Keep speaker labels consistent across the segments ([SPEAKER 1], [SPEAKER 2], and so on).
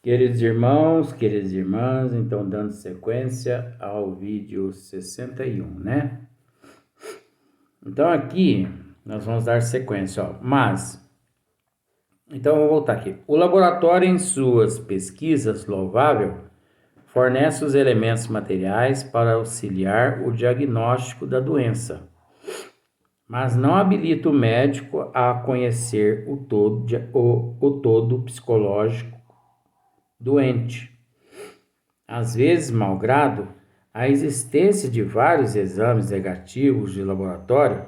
[SPEAKER 1] Queridos irmãos, queridas irmãs, então dando sequência ao vídeo 61, né? Então aqui nós vamos dar sequência, ó. Então eu vou voltar aqui. O laboratório em suas pesquisas louvável fornece os elementos materiais para auxiliar o diagnóstico da doença, mas não habilita o médico a conhecer o todo psicológico doente. Às vezes, malgrado a existência de vários exames negativos de laboratório,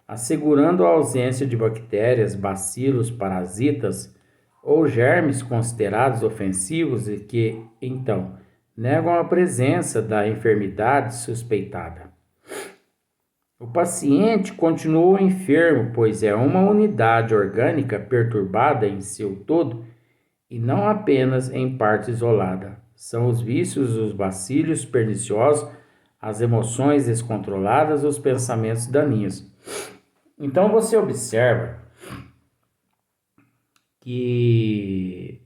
[SPEAKER 1] assegurando a ausência de bactérias, bacilos, parasitas ou germes considerados ofensivos e que, então, negam a presença da enfermidade suspeitada. O paciente continuou enfermo, pois é uma unidade orgânica perturbada em seu todo e não apenas em parte isolada. São os vícios, os bacilos perniciosos, as emoções descontroladas, os pensamentos daninhos. Então você observa que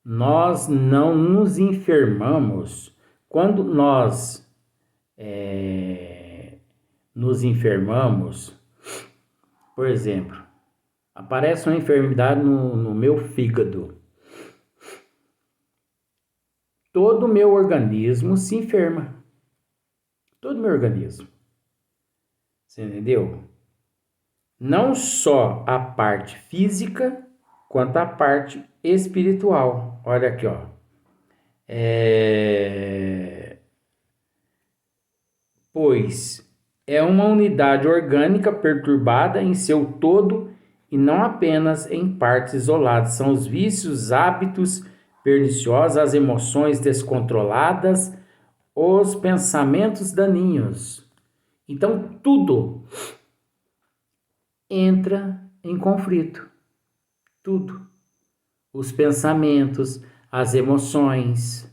[SPEAKER 1] nós não nos enfermamos quando nós nos enfermamos. Por exemplo, aparece uma enfermidade no meu fígado. Todo o meu organismo se enferma. Todo o meu organismo. Você entendeu? Não só a parte física, quanto a parte espiritual. Olha aqui, ó. Pois é uma unidade orgânica perturbada em seu todo e não apenas em partes isoladas. São os vícios, hábitos perniciosos, as emoções descontroladas, os pensamentos daninhos. Então, tudo entra em conflito. Tudo. Os pensamentos, as emoções,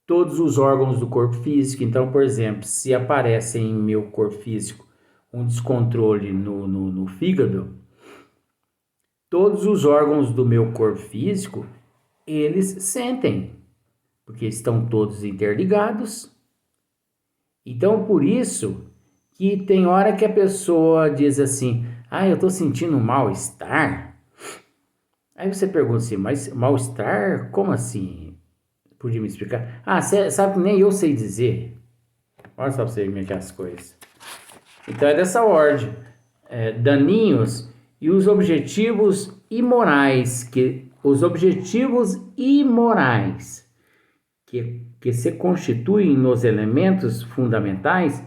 [SPEAKER 1] todos os órgãos do corpo físico. Então, por exemplo, se aparece em meu corpo físico um descontrole no fígado, todos os órgãos do meu corpo físico, eles sentem, porque estão todos interligados. Então, por isso que tem hora que a pessoa diz assim, eu tô sentindo um mal-estar. Aí você pergunta assim, mas mal-estar? Como assim? Podia me explicar? Cê sabe que nem eu sei dizer. Olha só pra você ver que as coisas. Então é dessa ordem. Daninhos e os objetivos imorais, que se constituem nos elementos fundamentais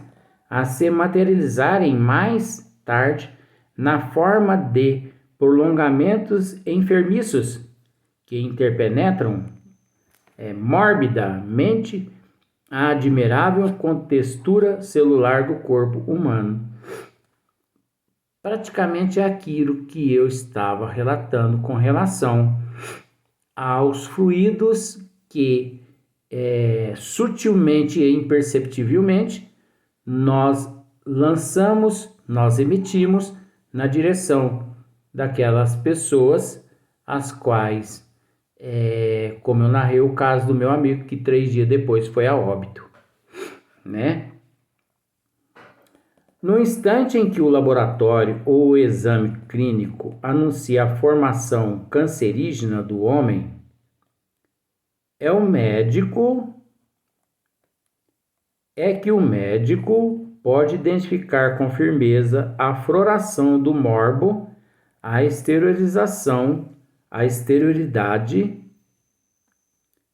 [SPEAKER 1] a se materializarem mais tarde na forma de prolongamentos enfermiços que interpenetram morbidamente a admirável contextura celular do corpo humano. Praticamente é aquilo que eu estava relatando com relação aos fluidos que sutilmente e imperceptivelmente nós lançamos, nós emitimos na direção daquelas pessoas as quais, como eu narrei o caso do meu amigo que 3 dias depois foi a óbito, né? No instante em que o laboratório ou o exame clínico anuncia a formação cancerígena do homem, que o médico pode identificar com firmeza a floração do morbo, a exterioridade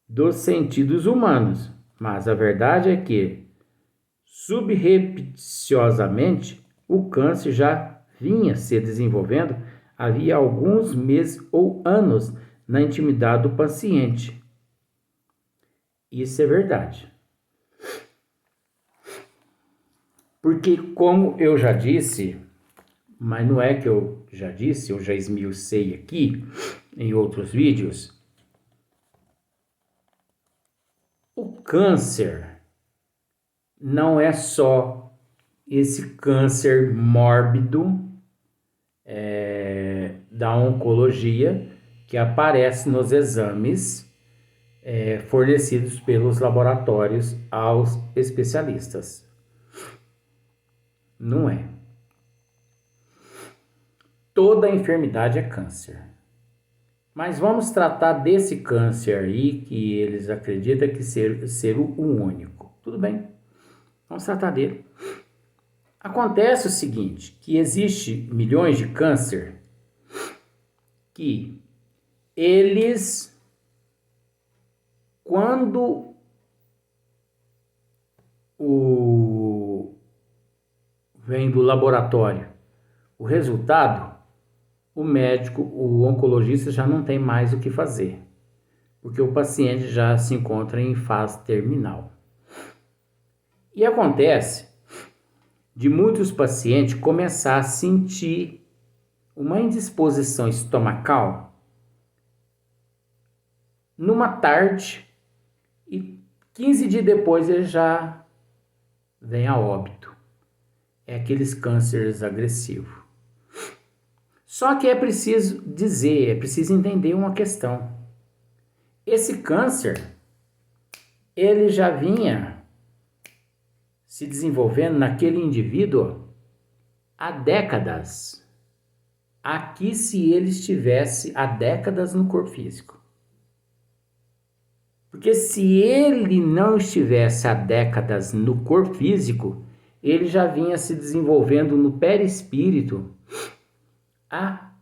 [SPEAKER 1] dos sentidos humanos. Mas a verdade é que, subrepticiosamente, o câncer já vinha se desenvolvendo havia alguns meses ou anos na intimidade do paciente. Isso é verdade. Porque, como eu já disse, mas não é que eu já disse, eu já esmiucei aqui em outros vídeos, o câncer não é só esse câncer mórbido da oncologia, que aparece nos exames fornecidos pelos laboratórios aos especialistas. Não é. Toda enfermidade é câncer. Mas vamos tratar desse câncer aí que eles acreditam que ser o único. Tudo bem, vamos tratar dele. Acontece o seguinte, que existe milhões de câncer que eles, quando vem do laboratório o resultado, o médico, o oncologista já não tem mais o que fazer, porque o paciente já se encontra em fase terminal. E acontece de muitos pacientes começar a sentir uma indisposição estomacal numa tarde e 15 dias depois ele já vem a óbito. É aqueles cânceres agressivos. Só que é preciso dizer, é preciso entender uma questão. Esse câncer, ele já vinha se desenvolvendo naquele indivíduo há décadas. Aqui, se ele estivesse há décadas no corpo físico. Porque se ele não estivesse há décadas no corpo físico, ele já vinha se desenvolvendo no perispírito há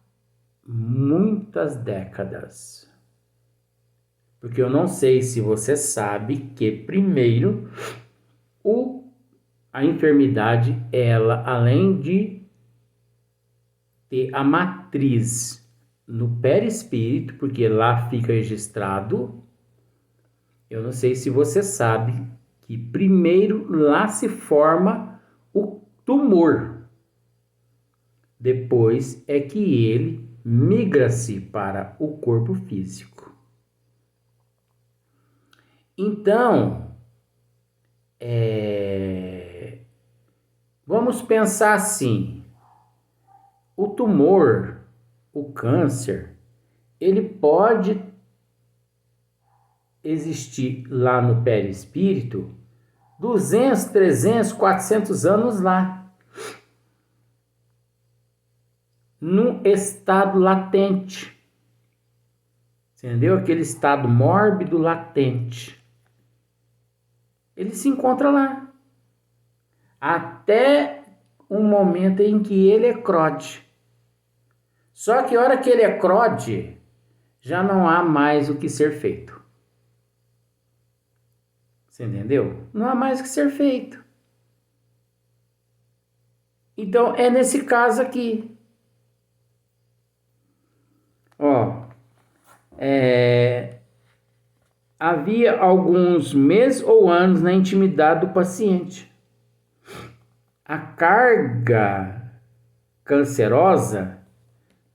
[SPEAKER 1] muitas décadas. Porque eu não sei se você sabe que primeiro a enfermidade, ela, além de ter a matriz no perispírito, porque lá fica registrado, eu não sei se você sabe que primeiro lá se forma o tumor. Depois é que ele migra-se para o corpo físico. Então, vamos pensar assim, o tumor, o câncer, ele pode existir lá no perispírito 200, 300, 400 anos lá. Num estado latente. Entendeu? Aquele estado mórbido latente. Ele se encontra lá. Até um momento em que ele eclode. Só que a hora que ele eclode, já não há mais o que ser feito. Você entendeu? Não há mais o que ser feito. Então, é nesse caso aqui. Havia alguns meses ou anos na intimidade do paciente. A carga cancerosa,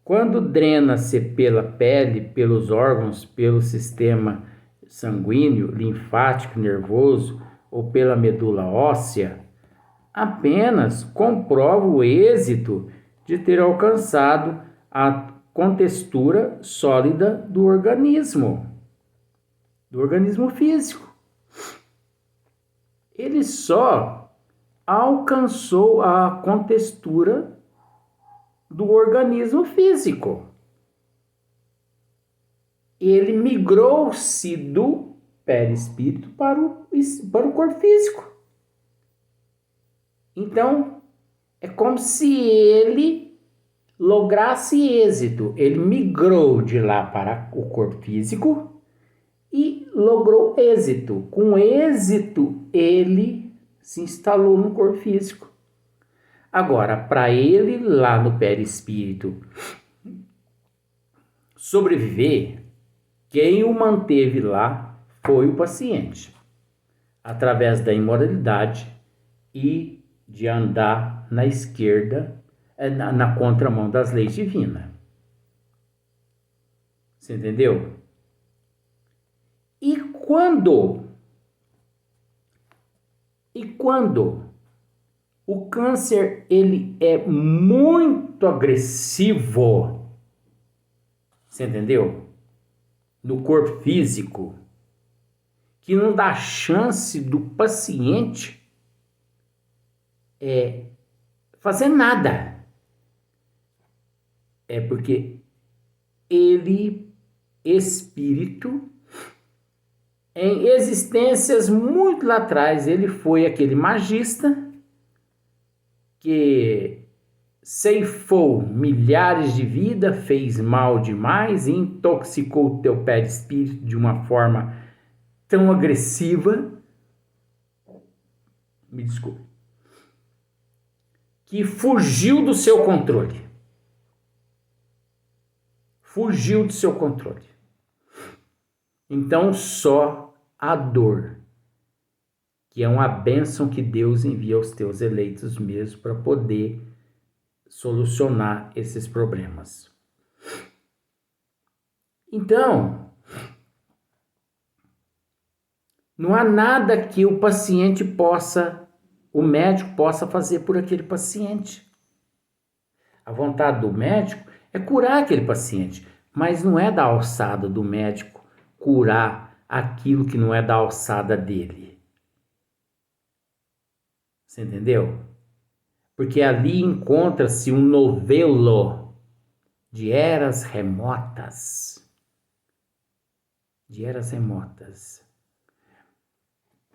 [SPEAKER 1] quando drena-se pela pele, pelos órgãos, pelo sistema sanguíneo, linfático, nervoso ou pela medula óssea, apenas comprova o êxito de ter alcançado a contextura sólida do organismo físico. Ele só alcançou a contextura do organismo físico. Ele migrou-se do perispírito para o corpo físico. Então, é como se ele lograsse êxito. Ele migrou de lá para o corpo físico e logrou êxito. Com êxito, ele se instalou no corpo físico. Agora, para ele lá no perispírito sobreviver, quem o manteve lá foi o paciente, através da imoralidade e de andar na esquerda, na contramão das leis divinas. Você entendeu? E quando o câncer ele é muito agressivo, você entendeu? no corpo físico que não dá chance do paciente fazer nada. É porque ele, espírito, em existências muito lá atrás, ele foi aquele magista que ceifou milhares de vidas, fez mal demais e intoxicou o teu perispírito de uma forma tão agressiva, me desculpe, que fugiu do seu controle. Fugiu do seu controle. Então só a dor, que é uma bênção que Deus envia aos teus eleitos mesmo para poder solucionar esses problemas. Então, não há nada que o médico possa fazer por aquele paciente. A vontade do médico é curar aquele paciente, mas não é da alçada do médico curar aquilo que não é da alçada dele. Você entendeu? Porque ali encontra-se um novelo de eras remotas. De eras remotas.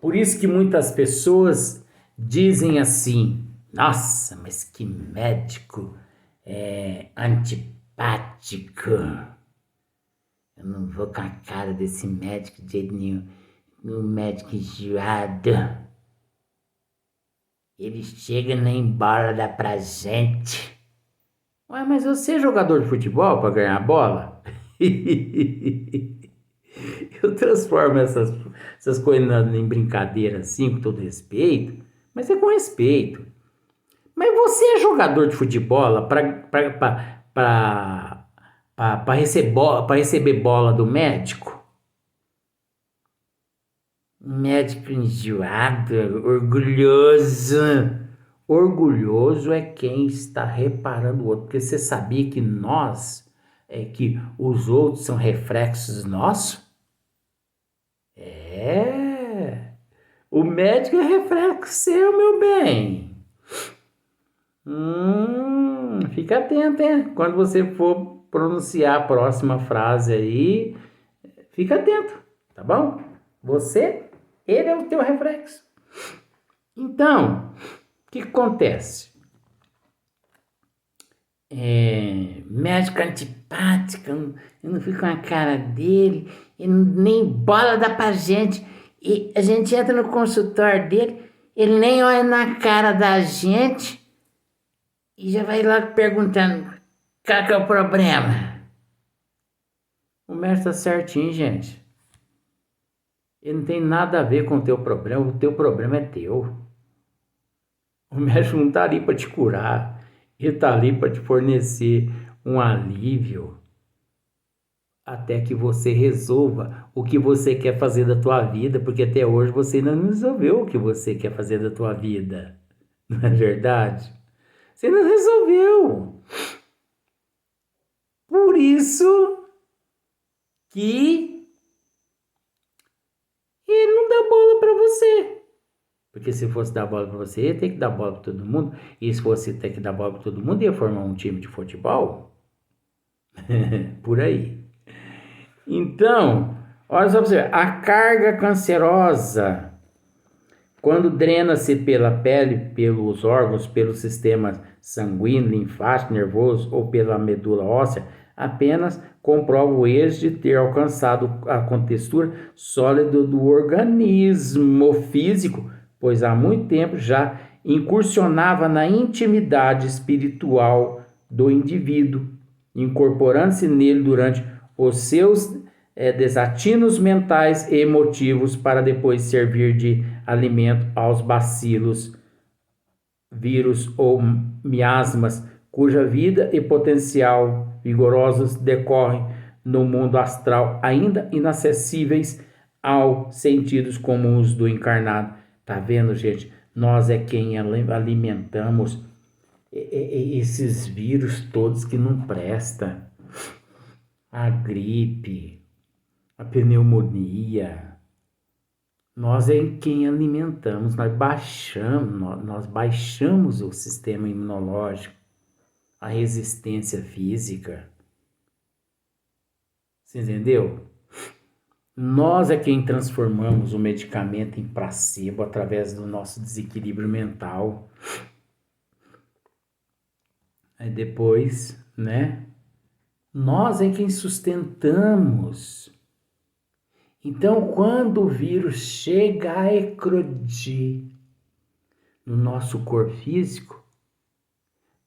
[SPEAKER 1] Por isso que muitas pessoas dizem assim: nossa, mas que médico antipático. Eu não vou com a cara desse médico de jeito nenhum. Um médico enjoado. Ele chega nem embora, dá pra gente. Ué, mas você é jogador de futebol pra ganhar bola? Eu transformo essas coisas em brincadeira assim, com todo respeito, mas é com respeito. Mas você é jogador de futebol para receber bola do médico? Um médico enjoado, orgulhoso. Orgulhoso é quem está reparando o outro, porque você sabia que que os outros são reflexos nossos? O médico é reflexo seu, meu bem. Fica atento, hein? Quando você for pronunciar a próxima frase aí, fica atento, tá bom? Ele é o teu reflexo. Então, o que acontece? Médico antipático, eu não fico com a cara dele, ele nem bola dá pra gente. E a gente entra no consultório dele, ele nem olha na cara da gente e já vai lá perguntando qual que é o problema. O médico tá certinho, gente. Ele não tem nada a ver com o teu problema é teu. O médico não tá ali para te curar, ele tá ali para te fornecer um alívio até que você resolva o que você quer fazer da tua vida, porque até hoje você ainda não resolveu o que você quer fazer da tua vida. Não é verdade? Você não resolveu. Por isso que ele não dá bola para você. Porque se fosse dar bola para você, ia ter que dar bola para todo mundo. E se fosse ter que dar bola para todo mundo, ia formar um time de futebol. Por aí. Então, olha só para você ver, a carga cancerosa, quando drena-se pela pele, pelos órgãos, pelo sistema sanguíneo, linfático, nervoso ou pela medula óssea, apenas comprova o êxito de ter alcançado a contextura sólida do organismo físico, pois há muito tempo já incursionava na intimidade espiritual do indivíduo, incorporando-se nele durante os seus desatinos mentais e emotivos para depois servir de alimento aos bacilos, vírus ou miasmas, cuja vida e potencial vigorosos decorrem no mundo astral, ainda inacessíveis aos sentidos comuns do encarnado. Tá vendo, gente? Nós é quem alimentamos esses vírus todos que não prestam. A gripe, a pneumonia. Nós é quem alimentamos, nós baixamos o sistema imunológico, a resistência física. Você entendeu? Nós é quem transformamos o medicamento em placebo através do nosso desequilíbrio mental. Aí depois, né? Nós é quem sustentamos. Então, quando o vírus chega a eclodir no nosso corpo físico,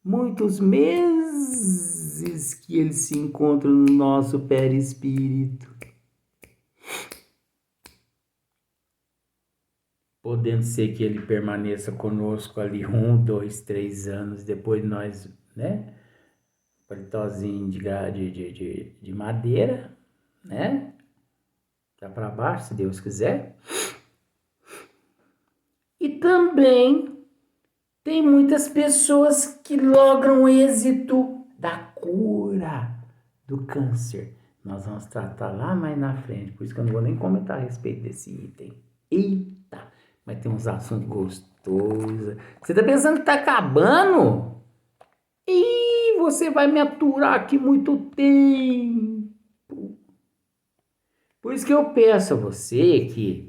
[SPEAKER 1] muitos meses que ele se encontra no nosso perispírito, podendo ser que ele permaneça conosco ali 1, 2, 3 anos, depois nós, né? Palitozinho de madeira, né? Cá para baixo, se Deus quiser. E também tem muitas pessoas que logram êxito da cura do câncer. Nós vamos tratar lá mais na frente, por isso que eu não vou nem comentar a respeito desse item. Eita, mas tem uns assuntos gostosos. Você tá pensando que tá acabando? Ih, você vai me aturar aqui muito tempo. Por isso que eu peço a você que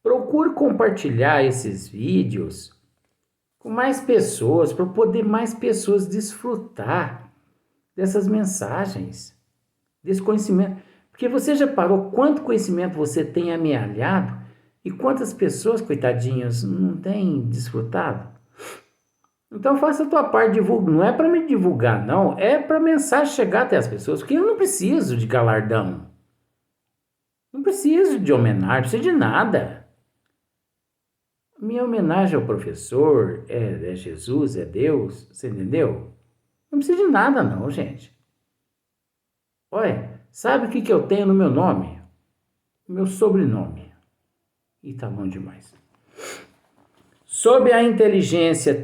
[SPEAKER 1] procure compartilhar esses vídeos com mais pessoas, para poder mais pessoas desfrutar dessas mensagens, desse conhecimento. Porque você já parou quanto conhecimento você tem amealhado e quantas pessoas, coitadinhas, não têm desfrutado? Então faça a tua parte, divulga. Não é para me divulgar, não. É para a mensagem chegar até as pessoas. Porque eu não preciso de galardão. Não preciso de homenagem, não preciso de nada. Minha homenagem ao professor é Jesus, é Deus, você entendeu? Não precisa de nada não, gente. Olha, sabe o que eu tenho no meu nome? Meu sobrenome. E tá bom demais. Sobre a inteligência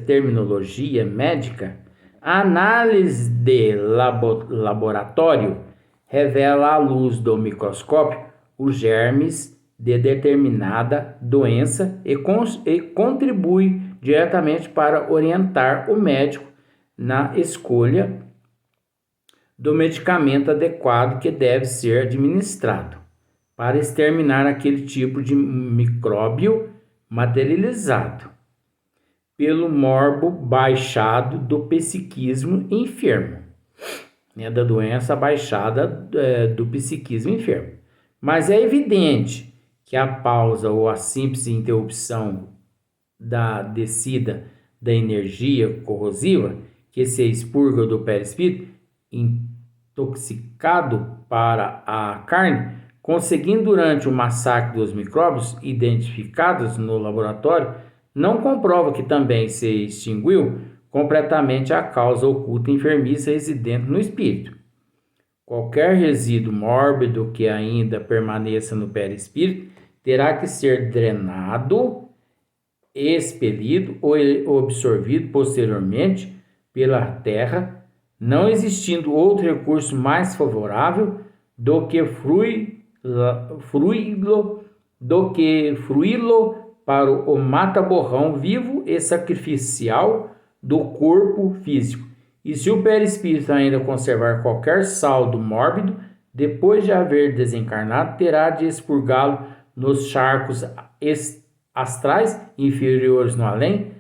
[SPEAKER 1] terminologia médica, a análise de laboratório revela à luz do microscópio os germes de determinada doença e contribui diretamente para orientar o médico na escolha do medicamento adequado que deve ser administrado para exterminar aquele tipo de micróbio materializado pelo morbo baixado do psiquismo enfermo, né, da doença baixada do psiquismo enfermo. Mas é evidente que a pausa ou a simples interrupção da descida da energia corrosiva que se expurga do perispírito, intoxicado para a carne, conseguindo durante o massacre dos micróbios identificados no laboratório, não comprova que também se extinguiu completamente a causa oculta enfermiça residente no espírito. Qualquer resíduo mórbido que ainda permaneça no perispírito terá que ser drenado, expelido ou absorvido posteriormente pela terra, não existindo outro recurso mais favorável do que fruí-lo para o mata-borrão vivo e sacrificial do corpo físico. E se o perispírito ainda conservar qualquer saldo mórbido, depois de haver desencarnado, terá de expurgá-lo nos charcos astrais inferiores no além,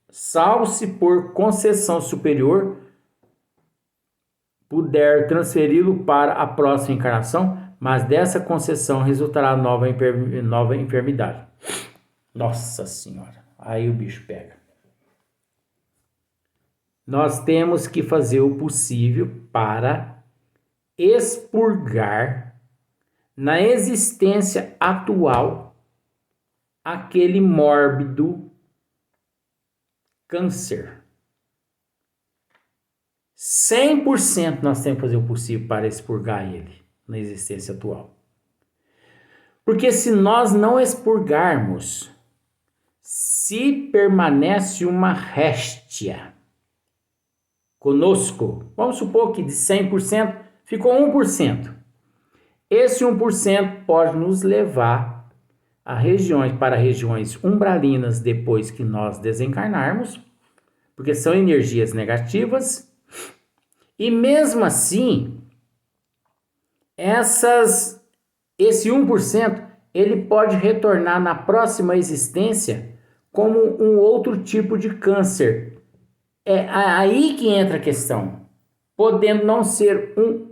[SPEAKER 1] salvo se por concessão superior puder transferi-lo para a próxima encarnação, mas dessa concessão resultará nova enfermidade. Nossa Senhora, aí o bicho pega. Nós temos que fazer o possível para expurgar na existência atual aquele mórbido câncer. 100% nós temos que fazer o possível para expurgar ele na existência atual. Porque se nós não expurgarmos, se permanece uma réstia conosco, vamos supor que de 100% Ficou 1%. Esse 1% pode nos levar para regiões umbralinas depois que nós desencarnarmos, porque são energias negativas, e mesmo assim, esse 1%, ele pode retornar na próxima existência como um outro tipo de câncer. É aí que entra a questão, podendo não ser um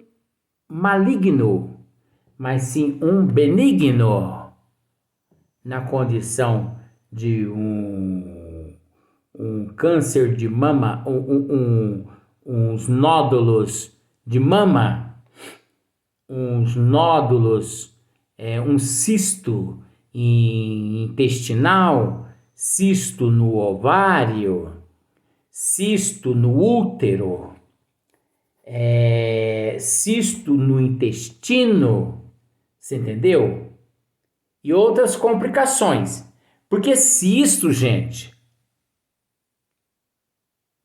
[SPEAKER 1] maligno, mas sim um benigno, na condição de um câncer de mama, uns nódulos de mama, uns nódulos, um cisto intestinal, cisto no ovário, cisto no útero, cisto no intestino, você entendeu? E outras complicações. Porque cisto, gente,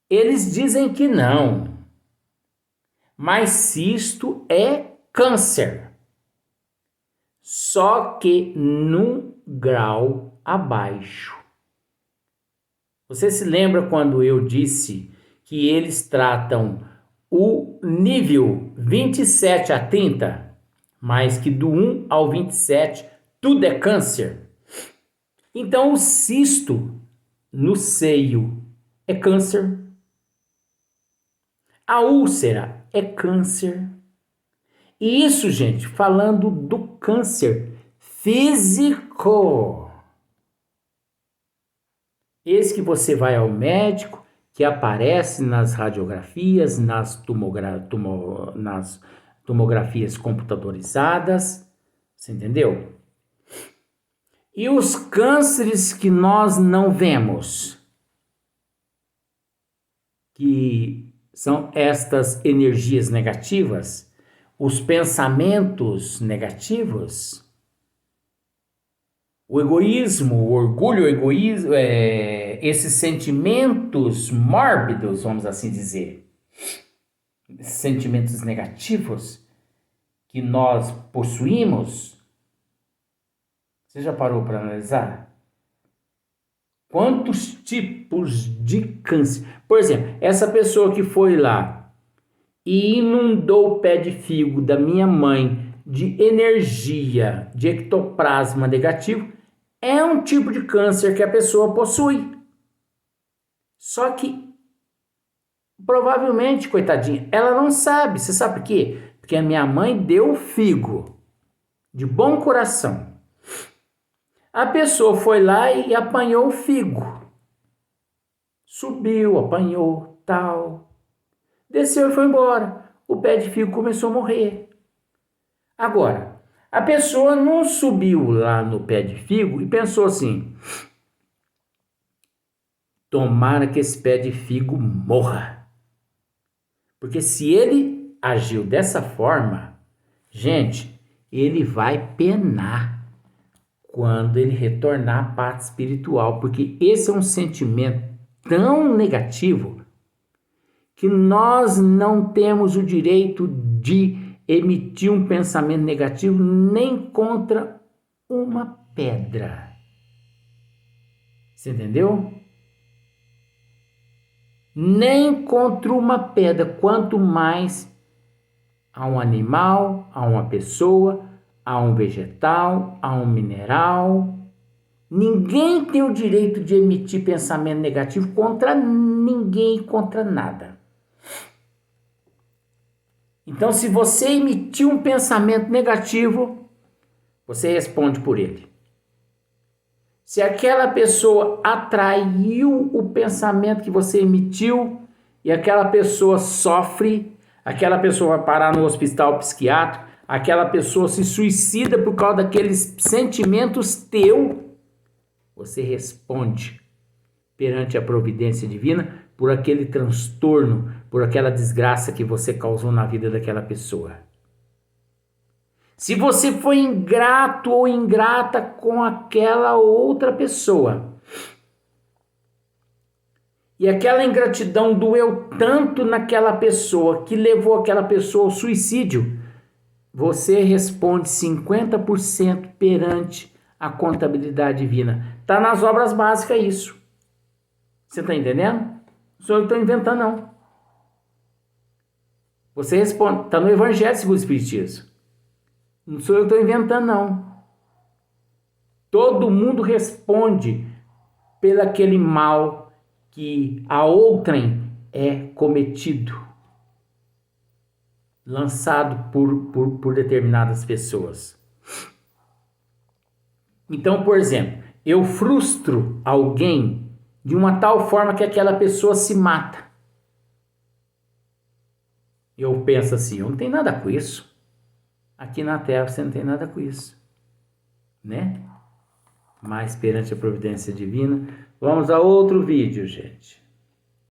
[SPEAKER 1] eles dizem que não, mas cisto é câncer, só que num grau abaixo. Você se lembra quando eu disse que eles tratam o nível 27 a 30, mas que do 1 ao 27 tudo é câncer? Então o cisto no seio é câncer, a úlcera é câncer. E isso, gente, falando do câncer físico. Esse que você vai ao médico, que aparece nas radiografias, nas tomografias computadorizadas, você entendeu? E os cânceres que nós não vemos, que são estas energias negativas, os pensamentos negativos, o egoísmo, o orgulho, o egoísmo, esses sentimentos mórbidos, vamos assim dizer, esses sentimentos negativos que nós possuímos. Você já parou para analisar? Quantos tipos de câncer? Por exemplo, essa pessoa que foi lá e inundou o pé de figo da minha mãe de energia, de ectoplasma negativo, é um tipo de câncer que a pessoa possui. Só que, provavelmente, coitadinha, ela não sabe. Você sabe por quê? Porque a minha mãe deu o figo, de bom coração. A pessoa foi lá e apanhou o figo. Subiu, apanhou, tal. Desceu e foi embora. O pé de figo começou a morrer. Agora, a pessoa não subiu lá no pé de figo e pensou assim: tomara que esse pé de figo morra. Porque se ele agiu dessa forma, gente, ele vai penar quando ele retornar à parte espiritual, porque esse é um sentimento tão negativo que nós não temos o direito de emitir um pensamento negativo nem contra uma pedra. Você entendeu? Nem contra uma pedra, quanto mais a um animal, a uma pessoa, a um vegetal, a um mineral. Ninguém tem o direito de emitir pensamento negativo contra ninguém, contra nada. Então, se você emitir um pensamento negativo, você responde por ele. Se aquela pessoa atraiu o pensamento que você emitiu e aquela pessoa sofre, aquela pessoa vai parar no hospital psiquiátrico, aquela pessoa se suicida por causa daqueles sentimentos teus, você responde perante a providência divina por aquele transtorno, por aquela desgraça que você causou na vida daquela pessoa. Se você foi ingrato ou ingrata com aquela outra pessoa, e aquela ingratidão doeu tanto naquela pessoa que levou aquela pessoa ao suicídio, você responde 50% perante a contabilidade divina. Está nas obras básicas isso. Você está entendendo? Não sou eu que estou inventando, não. Você responde, está no Evangelho segundo o Espiritismo. Não sou eu que estou inventando, não. Todo mundo responde pelo aquele mal que a outrem é cometido, lançado por determinadas pessoas. Então, por exemplo, eu frustro alguém de uma tal forma que aquela pessoa se mata. Eu penso assim, eu não tenho nada com isso. Aqui na Terra você não tem nada com isso, né? Mas perante a providência divina, vamos a outro vídeo, gente.